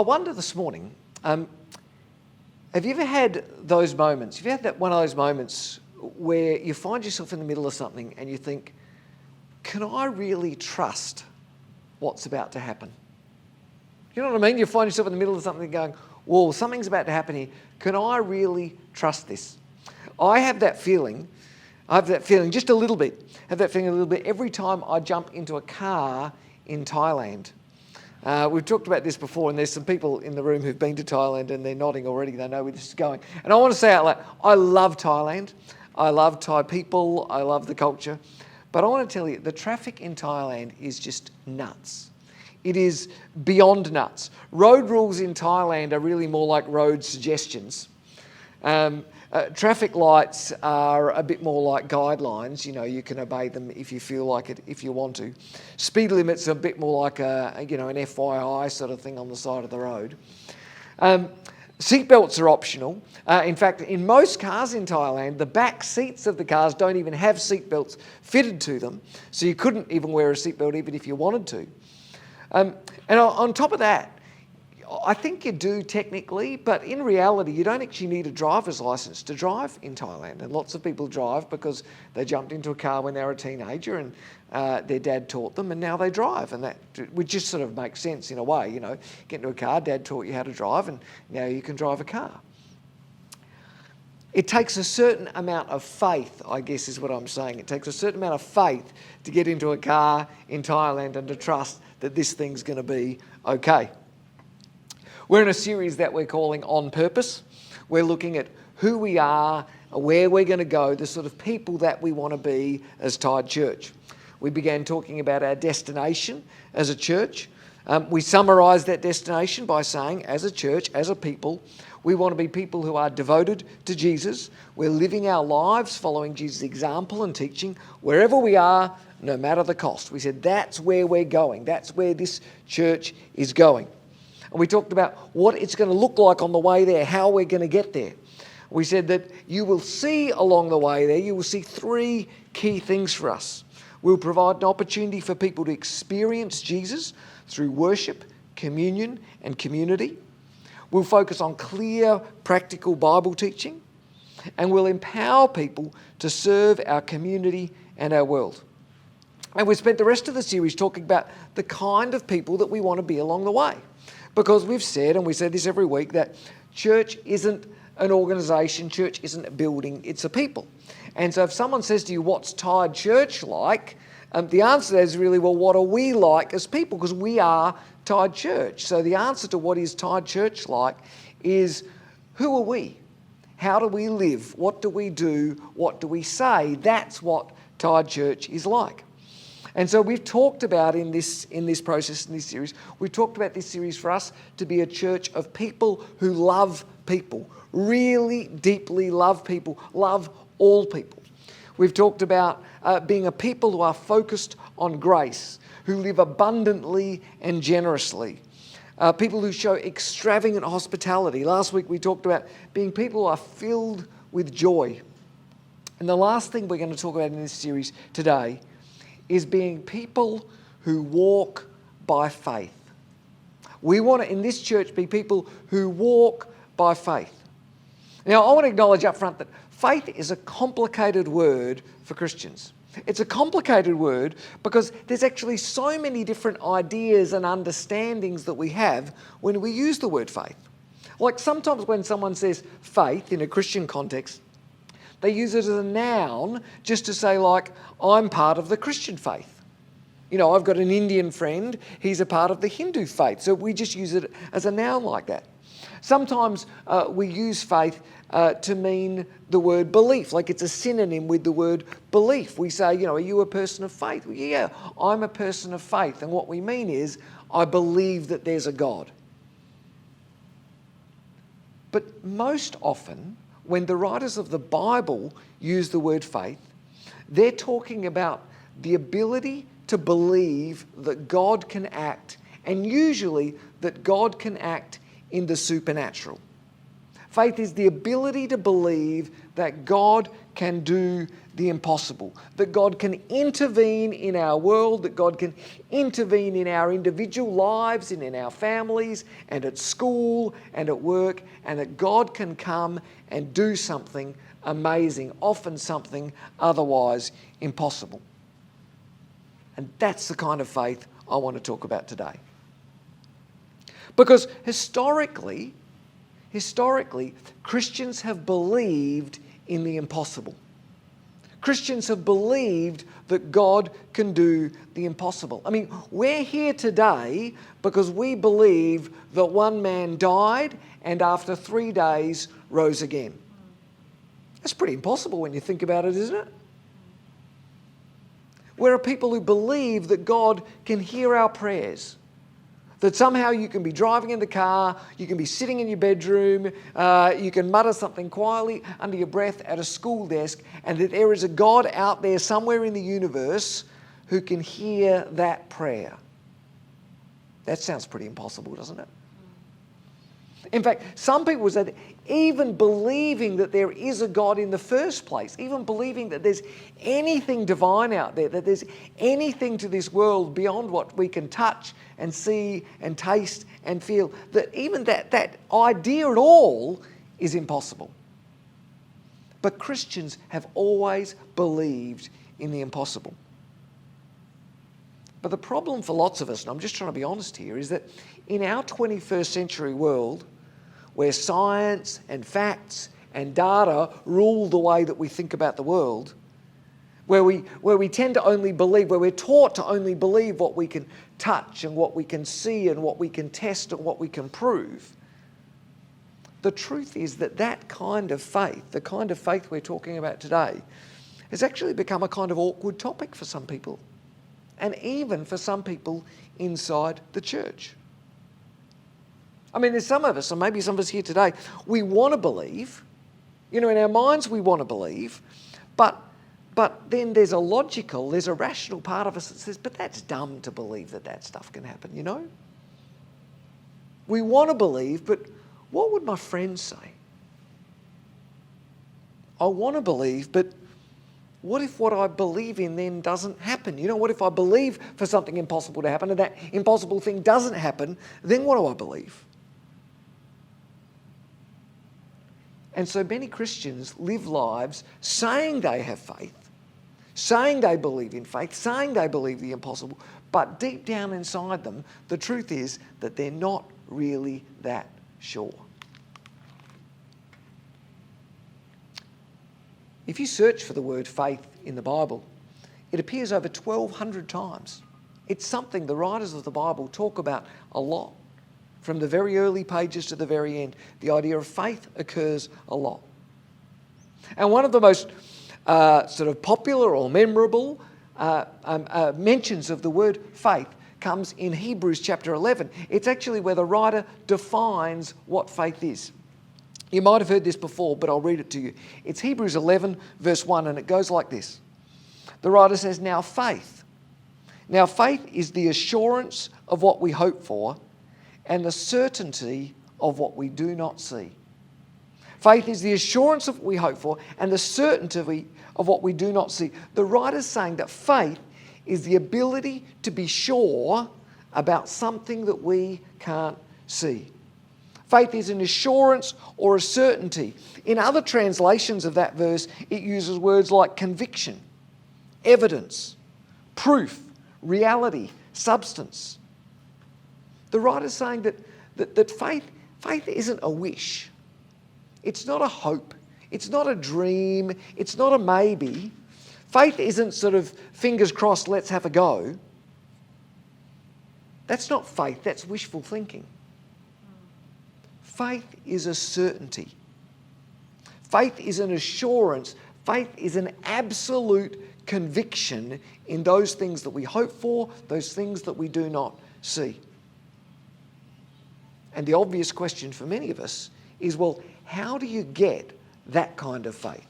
wonder this morning, have you ever had those moments? Have you had one of those moments where you find yourself in the middle of something and you think, can I really trust what's about to happen? You know what I mean? You find yourself in the middle of something going, whoa, something's about to happen here. Can I really trust this? I have that feeling. Just a little bit. Every time I jump into a car in Thailand. We've talked about this before, and there's some people in the room who've been to Thailand and they're nodding already. They know where this is going. And I want to say out loud, I love Thailand. I love Thai people. I love the culture. But I want to tell you, the traffic in Thailand is just nuts. It is beyond nuts. Road rules in Thailand are really more like road suggestions. Traffic lights are a bit more like guidelines. You know, you can obey them if you feel like it, if you want to. Speed limits are a bit more like an FYI sort of thing on the side of the road. Seatbelts are optional. In fact, in most cars in Thailand, the back seats of the cars don't even have seatbelts fitted to them. So you couldn't even wear a seatbelt even if you wanted to. And on top of that, I think you do technically, but in reality, you don't actually need a driver's license to drive in Thailand. And lots of people drive because they jumped into a car when they were a teenager and their dad taught them, and now they drive. And that would just sort of make sense in a way, you know. Get into a car, dad taught you how to drive, and now you can drive a car. It takes a certain amount of faith, I guess is what I'm saying. It takes a certain amount of faith to get into a car in Thailand and to trust that this thing's going to be okay. We're in a series that we're calling On Purpose. We're looking at who we are, where we're going to go, the sort of people that we want to be as Tide Church. We began talking about our destination as a church. We summarised that destination by saying, as a church, as a people, we want to be people who are devoted to Jesus. We're living our lives following Jesus' example and teaching wherever we are, no matter the cost. We said that's where we're going. That's where this church is going. And we talked about what it's going to look like on the way there, how we're going to get there. We said that you will see along the way there, you will see three key things for us. We'll provide an opportunity for people to experience Jesus through worship, communion, and community. We'll focus on clear, practical Bible teaching. And we'll empower people to serve our community and our world. And we spent the rest of the series talking about the kind of people that we want to be along the way. Because we've said, and we say this every week, that church isn't an organisation, church isn't a building, it's a people. And so if someone says to you, what's Tide Church like? The answer to that is really, well, what are we like as people? Because we are Tide Church. So the answer to what is Tide Church like is, who are we? How do we live? What do we do? What do we say? That's what Tide Church is like. And so we've talked about in this process, in this series, we've talked about this series for us to be a church of people who love people, really deeply love people, love all people. We've talked about being a people who are focused on grace, who live abundantly and generously, people who show extravagant hospitality. Last week we talked about being people who are filled with joy. And the last thing we're going to talk about in this series today is being people who walk by faith. We want to, in this church, be people who walk by faith. Now, I want to acknowledge up front that faith is a complicated word for Christians. It's a complicated word because there's actually so many different ideas and understandings that we have when we use the word faith. Like sometimes when someone says faith in a Christian context, they use it as a noun just to say, like, I'm part of the Christian faith. You know, I've got an Indian friend, he's a part of the Hindu faith. So we just use it as a noun like that. Sometimes we use faith to mean the word belief, like it's a synonym with the word belief. We say, you know, are you a person of faith? Well, yeah, I'm a person of faith. And what we mean is, I believe that there's a God. But most often, when the writers of the Bible use the word faith, they're talking about the ability to believe that God can act, and usually that God can act in the supernatural. Faith is the ability to believe that God can do the impossible, that God can intervene in our world, that God can intervene in our individual lives and in our families and at school and at work, and that God can come and do something amazing, often something otherwise impossible. And that's the kind of faith I want to talk about today. Because historically, Christians have believed in the impossible. Christians have believed that God can do the impossible. I mean, we're here today because we believe that one man died and after 3 days rose again. That's pretty impossible when you think about it, isn't it? We're a people who believe that God can hear our prayers. That somehow you can be driving in the car, you can be sitting in your bedroom, you can mutter something quietly under your breath at a school desk, and that there is a God out there somewhere in the universe who can hear that prayer. That sounds pretty impossible, doesn't it? In fact, some people say that even believing that there is a God in the first place, even believing that there's anything divine out there, that there's anything to this world beyond what we can touch and see and taste and feel, that even that idea at all is impossible. But Christians have always believed in the impossible. But the problem for lots of us, and I'm just trying to be honest here, is that in our 21st century world, where science and facts and data rule the way that we think about the world, where we tend to only believe, where we're taught to only believe what we can touch and what we can see and what we can test and what we can prove, the truth is that that kind of faith, the kind of faith we're talking about today, has actually become a kind of awkward topic for some people, and even for some people inside the church. I mean, there's some of us, and maybe some of us here today, we want to believe, in our minds we want to believe, but then there's a rational part of us that says, but that's dumb to believe that stuff can happen, We want to believe, but what would my friends say? I want to believe, but what if what I believe in then doesn't happen? What if I believe for something impossible to happen and that impossible thing doesn't happen? Then what do I believe? And so many Christians live lives saying they have faith, saying they believe in faith, saying they believe the impossible, but deep down inside them, the truth is that they're not really that sure. If you search for the word faith in the Bible, it appears over 1,200 times. It's something the writers of the Bible talk about a lot. From the very early pages to the very end, the idea of faith occurs a lot. And one of the most sort of popular or memorable mentions of the word faith comes in Hebrews chapter 11. It's actually where the writer defines what faith is. You might have heard this before, but I'll read it to you. It's Hebrews 11, verse 1, and it goes like this. The writer says, Now faith is the assurance of what we hope for, and the certainty of what we do not see. Faith is the assurance of what we hope for and the certainty of what we do not see. The writer's saying that faith is the ability to be sure about something that we can't see. Faith is an assurance or a certainty. In other translations of that verse, it uses words like conviction, evidence, proof, reality, substance. The writer's saying that faith isn't a wish. It's not a hope. It's not a dream. It's not a maybe. Faith isn't sort of fingers crossed, let's have a go. That's not faith. That's wishful thinking. Faith is a certainty. Faith is an assurance. Faith is an absolute conviction in those things that we hope for, those things that we do not see. And the obvious question for many of us is, well, how do you get that kind of faith?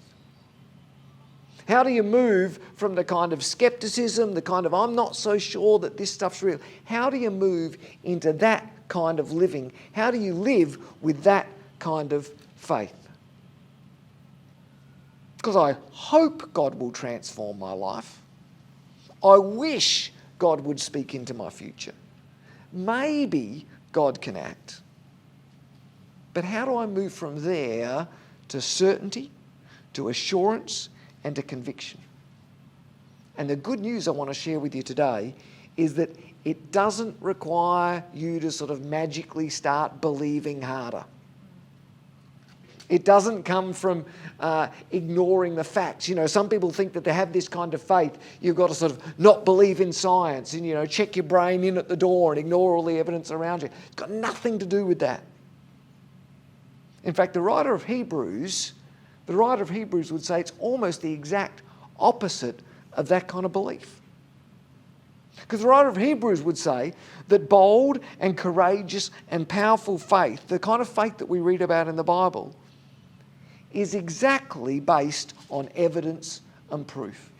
How do you move from the kind of skepticism, the kind of I'm not so sure that this stuff's real? How do you move into that kind of living? How do you live with that kind of faith? because I hope God will transform my life. I wish God would speak into my future. Maybe God can act. But how do I move from there to certainty, to assurance, and to conviction? And the good news I want to share with you today is that it doesn't require you to sort of magically start believing harder. It doesn't come from ignoring the facts. You know, some people think that to have this kind of faith, you've got to sort of not believe in science and, you know, check your brain in at the door and ignore all the evidence around you. It's got nothing to do with that. In fact, the writer of Hebrews would say it's almost the exact opposite of that kind of belief. Because the writer of Hebrews would say that bold and courageous and powerful faith, the kind of faith that we read about in the Bible, is exactly based on evidence and proof.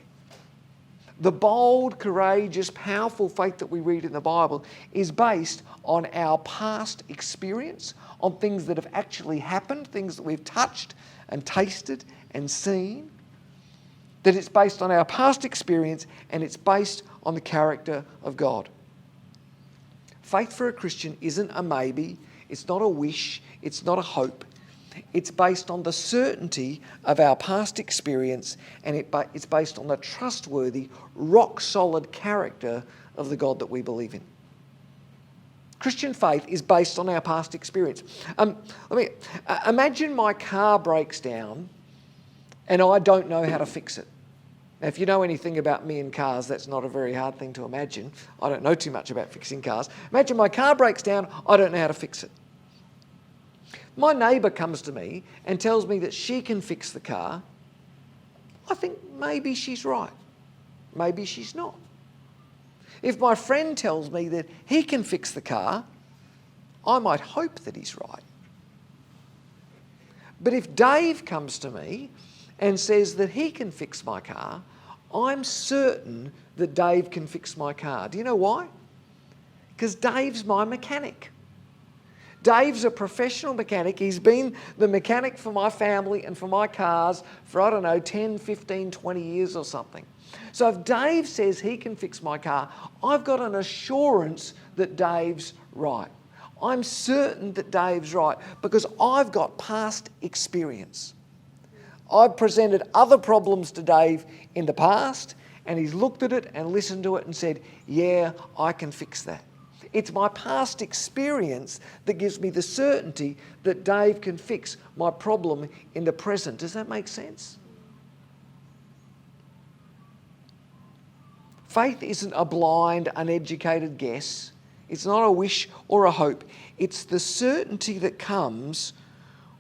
The bold, courageous, powerful faith that we read in the Bible is based on our past experience, on things that have actually happened, things that we've touched and tasted and seen. That it's based on our past experience and it's based on the character of God. Faith for a Christian isn't a maybe, it's not a wish, it's not a hope. It's based on the certainty of our past experience, and it's based on the trustworthy, rock-solid character of the God that we believe in. Christian faith is based on our past experience. Imagine my car breaks down and I don't know how to fix it. Now, if you know anything about me and cars, that's not a very hard thing to imagine. I don't know too much about fixing cars. Imagine my car breaks down, I don't know how to fix it. My neighbour comes to me and tells me that she can fix the car. I think maybe she's right. Maybe she's not. If my friend tells me that he can fix the car, I might hope that he's right. But if Dave comes to me and says that he can fix my car, I'm certain that Dave can fix my car. Do you know why? Because Dave's my mechanic. Dave's a professional mechanic. He's been the mechanic for my family and for my cars for, 10, 15, 20 years or something. So if Dave says he can fix my car, I've got an assurance that Dave's right. I'm certain that Dave's right because I've got past experience. I've presented other problems to Dave in the past and he's looked at it and listened to it and said, yeah, I can fix that. It's my past experience that gives me the certainty that Dave can fix my problem in the present. Does that make sense? Faith isn't a blind, uneducated guess. It's not a wish or a hope. It's the certainty that comes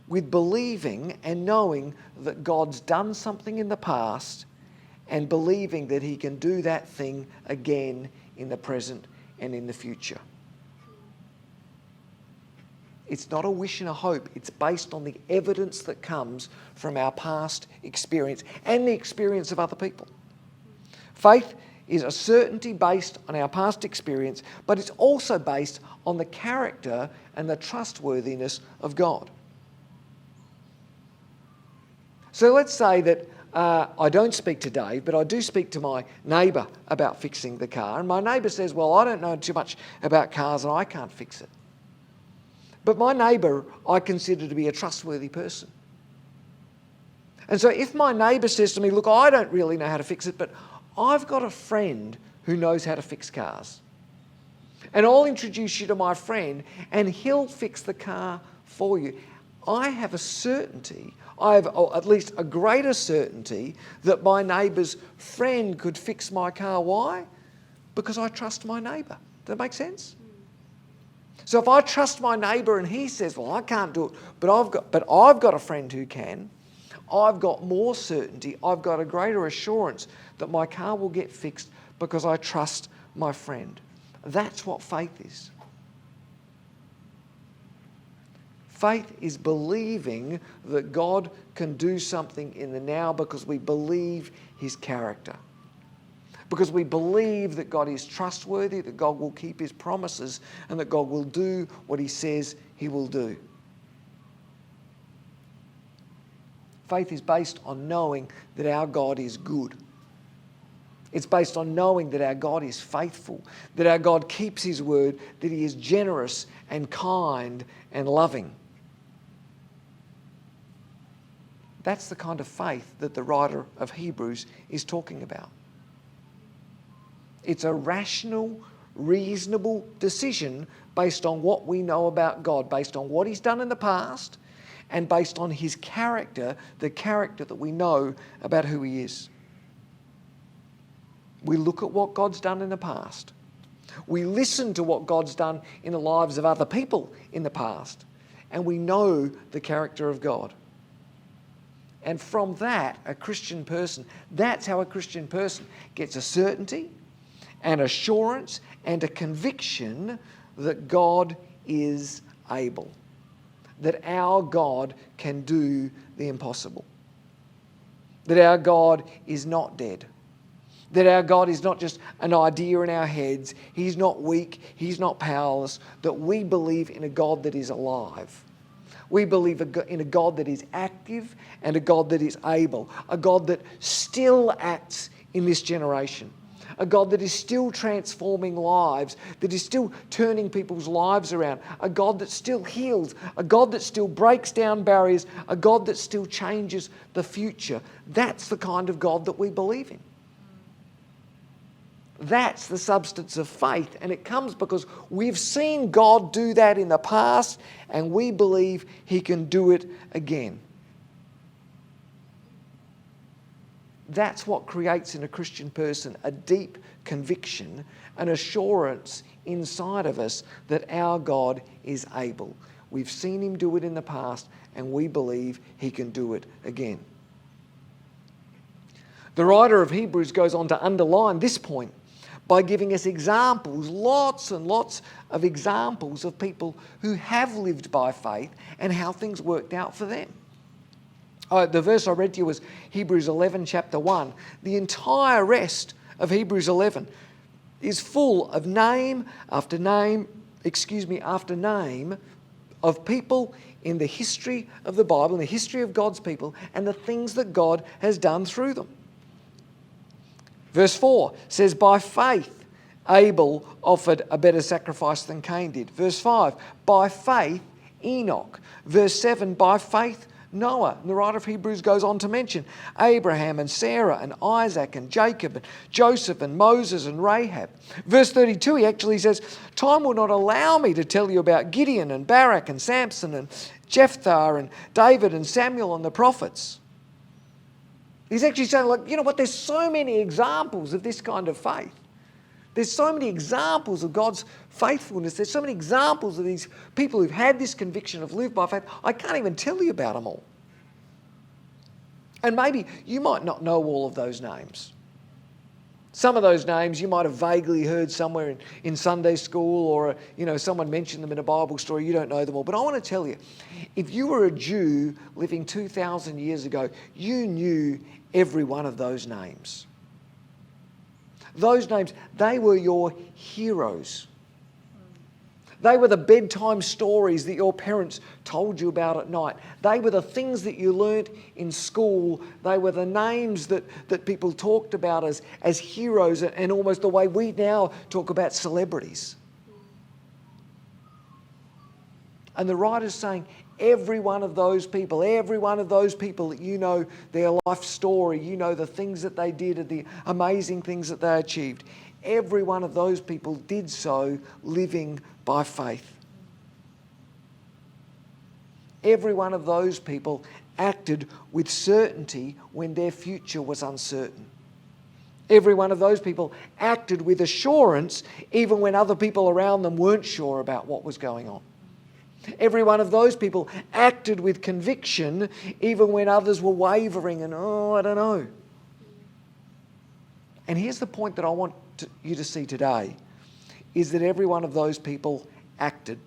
with believing and knowing that God's done something in the past and believing that he can do that thing again in the present and in the future. It's not a wish and a hope. It's based on the evidence that comes from our past experience and the experience of other people. Faith is a certainty based on our past experience, but it's also based on the character and the trustworthiness of God. So let's say that I don't speak to Dave, but I do speak to my neighbour about fixing the car. And my neighbour says, well, I don't know too much about cars and I can't fix it. But my neighbour I consider to be a trustworthy person. And so if my neighbour says to me, look, I don't really know how to fix it, but I've got a friend who knows how to fix cars. And I'll introduce you to my friend and he'll fix the car for you. I have a certainty, I have at least a greater certainty that my neighbour's friend could fix my car. Why? Because I trust my neighbour. Does that make sense? So if I trust my neighbour and he says, well, I can't do it, but I've got a friend who can, I've got more certainty, I've got a greater assurance that my car will get fixed because I trust my friend. That's what faith is. Faith is believing that God can do something in the now because we believe his character. Because we believe that God is trustworthy, that God will keep his promises, and that God will do what he says he will do. Faith is based on knowing that our God is good. It's based on knowing that our God is faithful, that our God keeps his word, that he is generous and kind and loving. That's the kind of faith that the writer of Hebrews is talking about. It's a rational, reasonable decision based on what we know about God, based on what he's done in the past, and based on his character, the character that we know about who he is. We look at what God's done in the past. We listen to what God's done in the lives of other people in the past. And we know the character of God. And from that, a Christian person, that's how a Christian person gets a certainty, an assurance, and a conviction that God is able. That our God can do the impossible. That our God is not dead. That our God is not just an idea in our heads. He's not weak. He's not powerless. That we believe in a God that is alive. We believe in a God that is active and a God that is able. A God that still acts in this generation. A God that is still transforming lives, that is still turning people's lives around. A God that still heals. A God that still breaks down barriers. A God that still changes the future. That's the kind of God that we believe in. That's the substance of faith, and it comes because we've seen God do that in the past, and we believe he can do it again. That's what creates in a Christian person a deep conviction, an assurance inside of us that our God is able. We've seen him do it in the past, and we believe he can do it again. The writer of Hebrews goes on to underline this point by giving us examples, lots and lots of examples of people who have lived by faith and how things worked out for them. The verse I read to you was Hebrews 11, chapter 1. The entire rest of Hebrews 11 is full of name after name of people in the history of the Bible, in the history of God's people, and the things that God has done through them. Verse 4 says, by faith, Abel offered a better sacrifice than Cain did. Verse 5, by faith, Enoch. Verse 7, by faith, Noah. And the writer of Hebrews goes on to mention Abraham and Sarah and Isaac and Jacob and Joseph and Moses and Rahab. Verse 32, he actually says, time will not allow me to tell you about Gideon and Barak and Samson and Jephthah and David and Samuel and the prophets. He's actually saying, like, you know what, there's so many examples of this kind of faith. There's so many examples of God's faithfulness. There's so many examples of these people who've had this conviction of lived by faith. I can't even tell you about them all. And maybe you might not know all of those names. Some of those names you might have vaguely heard somewhere in Sunday school, or someone mentioned them in a Bible story. You don't know them all. But I want to tell you, if you were a Jew living 2,000 years ago, you knew every one of those names. Those names, they were your heroes. They were the bedtime stories that your parents told you about at night. They were the things that you learnt in school. They were the names that people talked about as heroes, and almost the way we now talk about celebrities. And the writer's saying, every one of those people that you know their life story, you know the things that they did, the amazing things that they achieved, every one of those people did so living by faith. Every one of those people acted with certainty when their future was uncertain. Every one of those people acted with assurance even when other people around them weren't sure about what was going on. Every one of those people acted with conviction even when others were wavering and, I don't know. And here's the point that I want you to see today, is that every one of those people acted.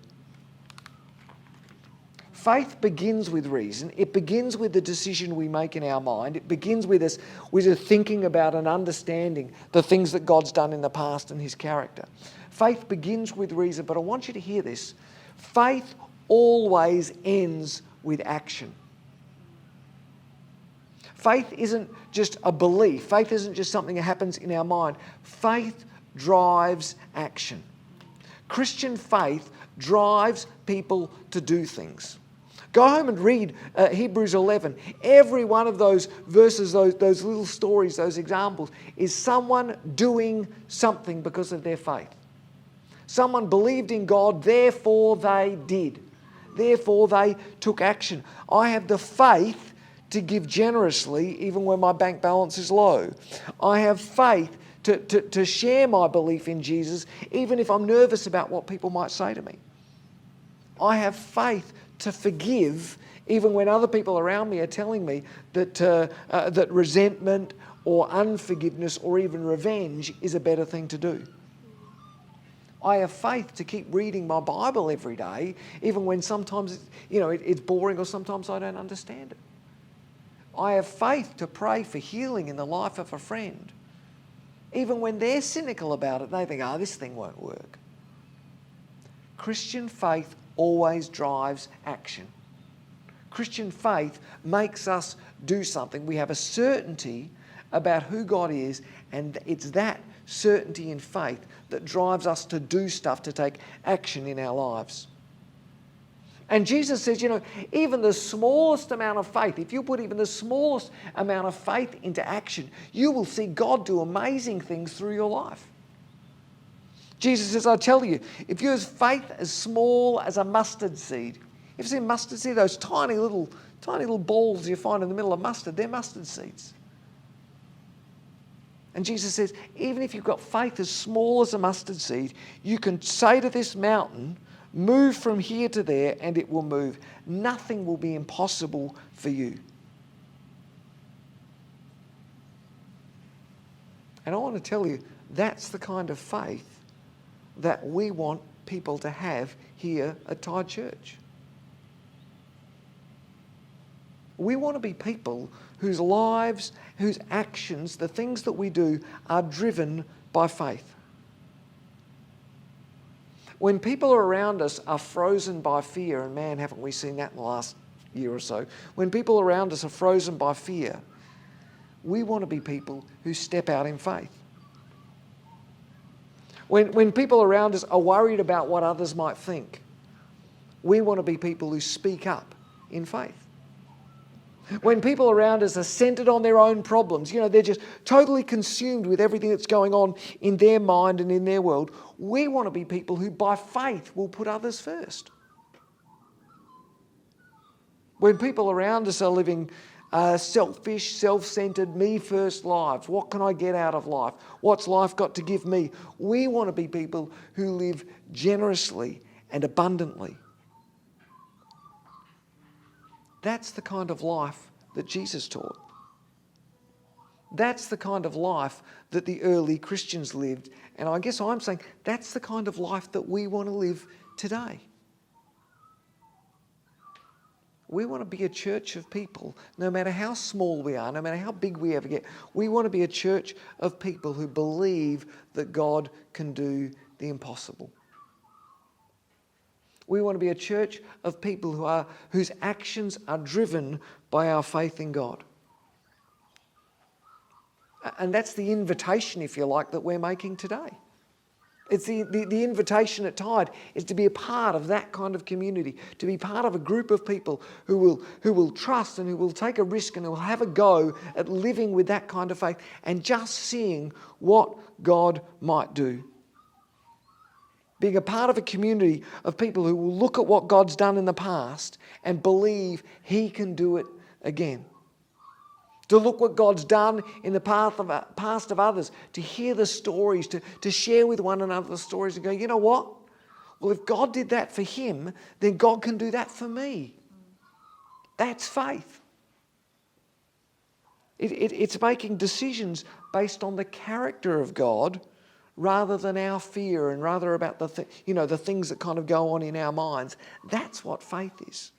Faith begins with reason. It begins with the decision we make in our mind. It begins with us thinking about and understanding the things that God's done in the past and his character. Faith begins with reason, but I want you to hear this. Faith always ends with action. faith isn't just a belief. Faith isn't just something that happens in our mind. Faith drives action. Christian faith drives people to do things. Go home and read Hebrews 11. Every one of those verses, those little stories, those examples, is someone doing something because of their faith. Someone believed in God, therefore they did. Therefore they took action. I have the faith to give generously even when my bank balance is low. I have faith to share my belief in Jesus even if I'm nervous about what people might say to me. I have faith to forgive even when other people around me are telling me that resentment or unforgiveness or even revenge is a better thing to do. I have faith to keep reading my Bible every day, even when sometimes it's boring or sometimes I don't understand it. I have faith to pray for healing in the life of a friend. Even when they're cynical about it, they think, this thing won't work. Christian faith always drives action. Christian faith makes us do something. We have a certainty about who God is, and it's that certainty in faith that drives us to do stuff, to take action in our lives. And Jesus says, even the smallest amount of faith, if you put even the smallest amount of faith into action, you will see God do amazing things through your life. Jesus says, I tell you, if you have faith as small as a mustard seed, you've seen mustard seed, those tiny little balls you find in the middle of mustard, they're mustard seeds. And Jesus says, even if you've got faith as small as a mustard seed, you can say to this mountain, move from here to there, and it will move. Nothing will be impossible for you. And I want to tell you, that's the kind of faith that we want people to have here at Tide Church. We want to be people whose lives, whose actions, the things that we do are driven by faith. When people around us are frozen by fear, and man, haven't we seen that in the last year or so? When people around us are frozen by fear, we want to be people who step out in faith. When people around us are worried about what others might think, we want to be people who speak up in faith. When people around us are centered on their own problems, they're just totally consumed with everything that's going on in their mind and in their world, we want to be people who by faith will put others first. When people around us are living selfish, self-centered, me-first lives, what can I get out of life? What's life got to give me? We want to be people who live generously and abundantly. That's the kind of life that Jesus taught. That's the kind of life that the early Christians lived. And I guess I'm saying that's the kind of life that we want to live today. We want to be a church of people, no matter how small we are, no matter how big we ever get. We want to be a church of people who believe that God can do the impossible. We want to be a church of people whose actions are driven by our faith in God. And that's the invitation, if you like, that we're making today. It's the invitation at Tide is to be a part of that kind of community, to be part of a group of people who will trust and who will take a risk and who will have a go at living with that kind of faith and just seeing what God might do. Being a part of a community of people who will look at what God's done in the past and believe He can do it again. To look what God's done in the past of others, to hear the stories, to share with one another the stories and go, you know what? Well, if God did that for him, then God can do that for me. That's faith. It's making decisions based on the character of God rather than our fear and rather about the things that kind of go on in our minds. That's what faith is.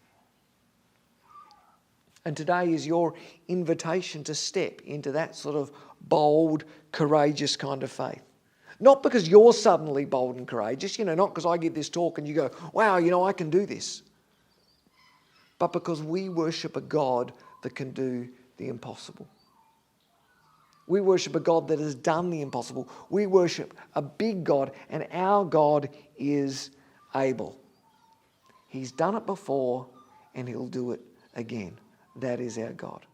And today is your invitation to step into that sort of bold, courageous kind of faith. Not because you're suddenly bold and courageous, not because I give this talk and you go, wow, I can do this. But because we worship a God that can do the impossible. We worship a God that has done the impossible. We worship a big God, and our God is able. He's done it before, and he'll do it again. That is our God.